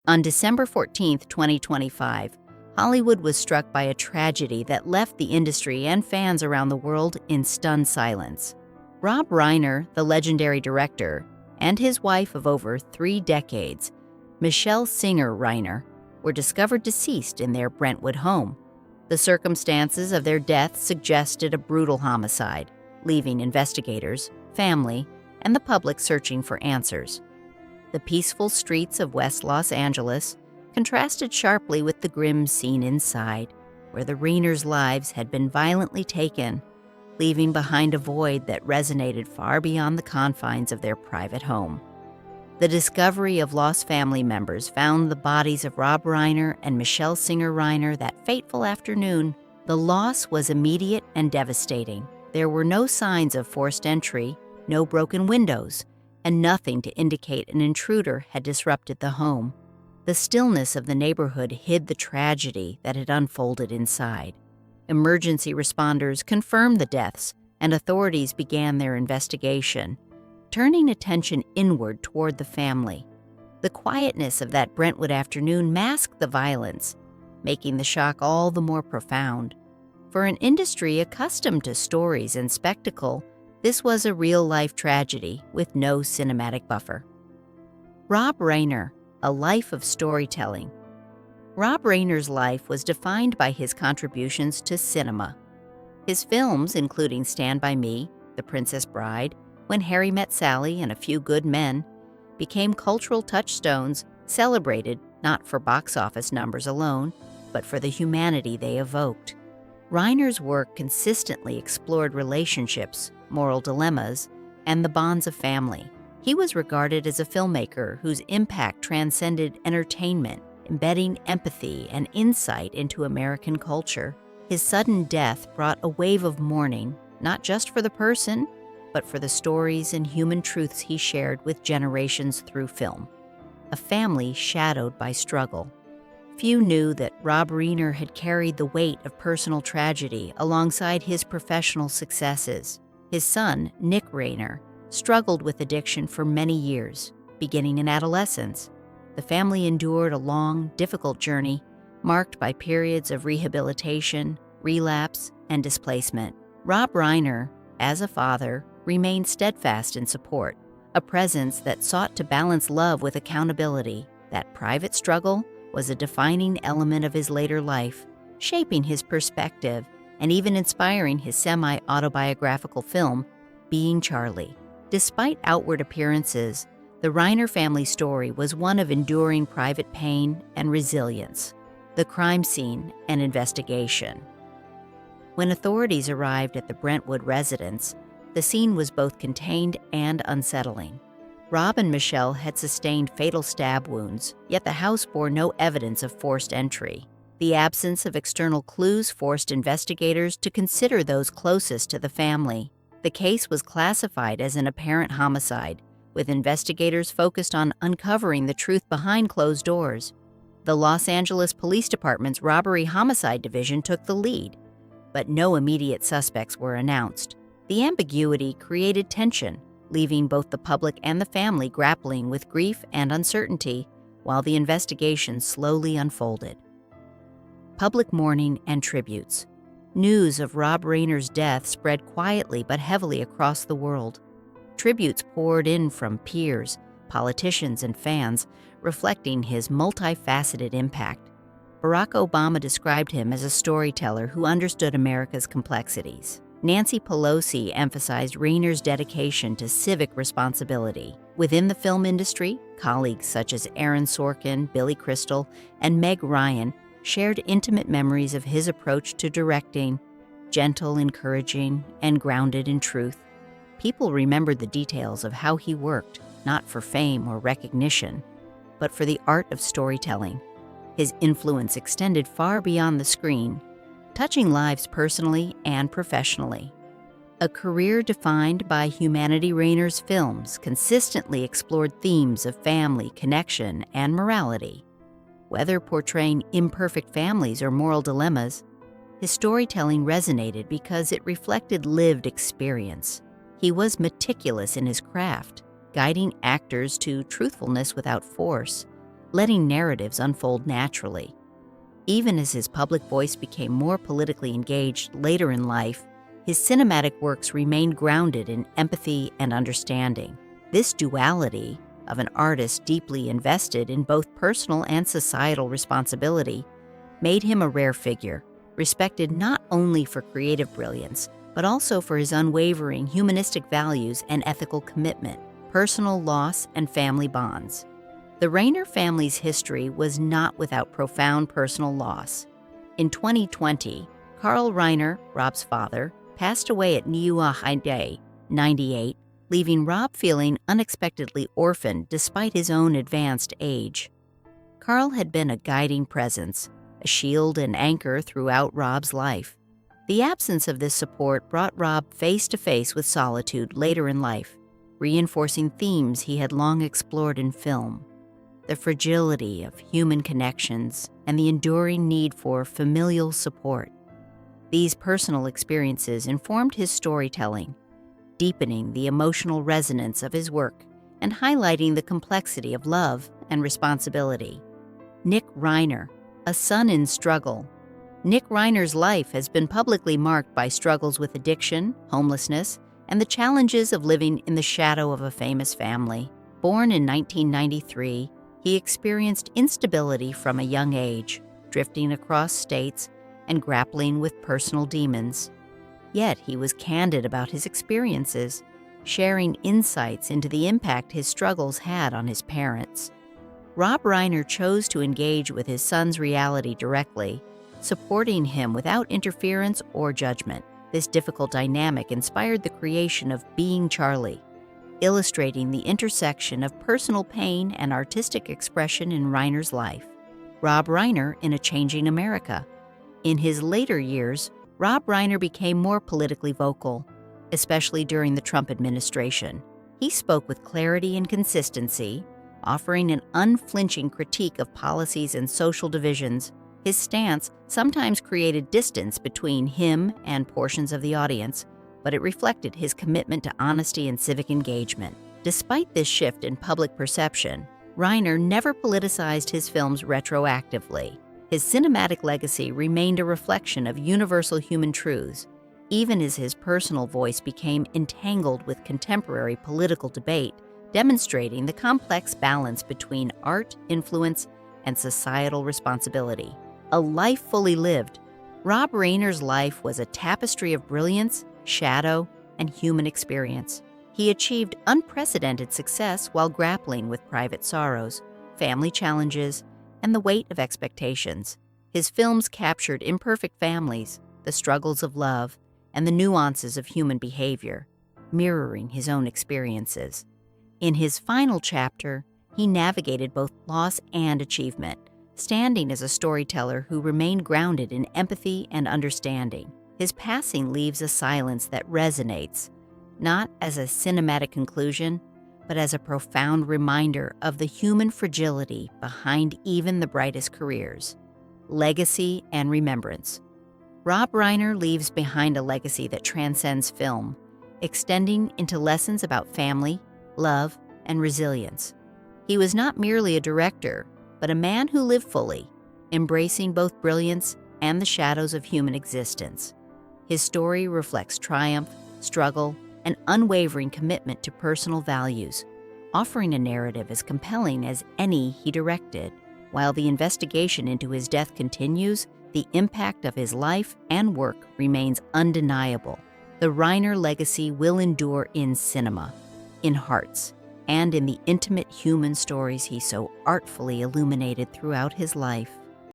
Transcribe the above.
On December 14, 2025, Hollywood was struck by a tragedy that left the industry and fans around the world in stunned silence. Rob Reiner, the legendary director, and his wife of over 3 decades, Michelle Singer Reiner, were discovered deceased in their Brentwood home. The circumstances of their death suggested a brutal homicide, leaving investigators, family, and the public searching for answers. The peaceful streets of West Los Angeles contrasted sharply with the grim scene inside, where the Reiners' lives had been violently taken, leaving behind a void that resonated far beyond the confines of their private home. The discovery of lost family members found the bodies of Rob Reiner and Michelle Singer Reiner that fateful afternoon. The loss was immediate and devastating. There were no signs of forced entry, no broken windows, and nothing to indicate an intruder had disrupted the home. The stillness of the neighborhood hid the tragedy that had unfolded inside. Emergency responders confirmed the deaths, and authorities began their investigation, turning attention inward toward the family. The quietness of that Brentwood afternoon masked the violence, making the shock all the more profound. For an industry accustomed to stories and spectacle, this was a real-life tragedy with no cinematic buffer. Rob Reiner, A Life of Storytelling. Rob Reiner's life was defined by his contributions to cinema. His films, including Stand By Me, The Princess Bride, When Harry Met Sally, and A Few Good Men, became cultural touchstones celebrated not for box office numbers alone, but for the humanity they evoked. Reiner's work consistently explored relationships, moral dilemmas, and the bonds of family. He was regarded as a filmmaker whose impact transcended entertainment, embedding empathy and insight into American culture. His sudden death brought a wave of mourning, not just for the person, but for the stories and human truths he shared with generations through film. A family shadowed by struggle. Few knew that Rob Reiner had carried the weight of personal tragedy alongside his professional successes. His son, Nick Reiner, struggled with addiction for many years, beginning in adolescence. The family endured a long, difficult journey marked by periods of rehabilitation, relapse, and displacement. Rob Reiner, as a father, remained steadfast in support, a presence that sought to balance love with accountability. That private struggle was a defining element of his later life, shaping his perspective and even inspiring his semi-autobiographical film, Being Charlie. Despite outward appearances, the Reiner family story was one of enduring private pain and resilience. The crime scene and investigation. When authorities arrived at the Brentwood residence, the scene was both contained and unsettling. Rob and Michelle had sustained fatal stab wounds, yet the house bore no evidence of forced entry. The absence of external clues forced investigators to consider those closest to the family. The case was classified as an apparent homicide, with investigators focused on uncovering the truth behind closed doors. The Los Angeles Police Department's Robbery Homicide Division took the lead, but no immediate suspects were announced. The ambiguity created tension, leaving both the public and the family grappling with grief and uncertainty while the investigation slowly unfolded. Public mourning and tributes. News of Rob Reiner's death spread quietly but heavily across the world. Tributes poured in from peers, politicians, and fans, reflecting his multifaceted impact. Barack Obama described him as a storyteller who understood America's complexities. Nancy Pelosi emphasized Reiner's dedication to civic responsibility. Within the film industry, colleagues such as Aaron Sorkin, Billy Crystal, and Meg Ryan shared intimate memories of his approach to directing, gentle, encouraging, and grounded in truth. People remembered the details of how he worked, not for fame or recognition, but for the art of storytelling. His influence extended far beyond the screen, touching lives personally and professionally. A career defined by Humanity Reiner's films consistently explored themes of family, connection, and morality. Whether portraying imperfect families or moral dilemmas, his storytelling resonated because it reflected lived experience. He was meticulous in his craft, guiding actors to truthfulness without force, letting narratives unfold naturally. Even as his public voice became more politically engaged later in life, his cinematic works remained grounded in empathy and understanding. This duality of an artist deeply invested in both personal and societal responsibility made him a rare figure, respected not only for creative brilliance, but also for his unwavering humanistic values and ethical commitment, personal loss, and family bonds. The Reiner family's history was not without profound personal loss. In 2020, Carl Reiner, Rob's father, passed away at Niuahide, 98, leaving Rob feeling unexpectedly orphaned despite his own advanced age. Carl had been a guiding presence, a shield and anchor throughout Rob's life. The absence of this support brought Rob face to face with solitude later in life, reinforcing themes he had long explored in film: the fragility of human connections and the enduring need for familial support. These personal experiences informed his storytelling, deepening the emotional resonance of his work and highlighting the complexity of love and responsibility. Nick Reiner, a son in struggle. Nick Reiner's life has been publicly marked by struggles with addiction, homelessness, and the challenges of living in the shadow of a famous family. Born in 1993, he experienced instability from a young age, drifting across states and grappling with personal demons. Yet he was candid about his experiences, sharing insights into the impact his struggles had on his parents. Rob Reiner chose to engage with his son's reality directly, supporting him without interference or judgment. This difficult dynamic inspired the creation of Being Charlie, illustrating the intersection of personal pain and artistic expression in Reiner's life. Rob Reiner in a Changing America. In his later years, Rob Reiner became more politically vocal, especially during the Trump administration. He spoke with clarity and consistency, offering an unflinching critique of policies and social divisions. His stance sometimes created distance between him and portions of the audience, but it reflected his commitment to honesty and civic engagement. Despite this shift in public perception, Reiner never politicized his films retroactively. His cinematic legacy remained a reflection of universal human truths, even as his personal voice became entangled with contemporary political debate, demonstrating the complex balance between art, influence, and societal responsibility. A life fully lived, Rob Reiner's life was a tapestry of brilliance, shadow, and human experience. He achieved unprecedented success while grappling with private sorrows, family challenges, and the weight of expectations. His films captured imperfect families, the struggles of love, and the nuances of human behavior, mirroring his own experiences. In his final chapter, he navigated both loss and achievement, standing as a storyteller who remained grounded in empathy and understanding. His passing leaves a silence that resonates, not as a cinematic conclusion, but as a profound reminder of the human fragility behind even the brightest careers. Legacy and remembrance. Rob Reiner leaves behind a legacy that transcends film, extending into lessons about family, love, and resilience. He was not merely a director, but a man who lived fully, embracing both brilliance and the shadows of human existence. His story reflects triumph, struggle, and unwavering commitment to personal values, offering a narrative as compelling as any he directed. While the investigation into his death continues, the impact of his life and work remains undeniable. The Reiner legacy will endure in cinema, in hearts, and in the intimate human stories he so artfully illuminated throughout his life.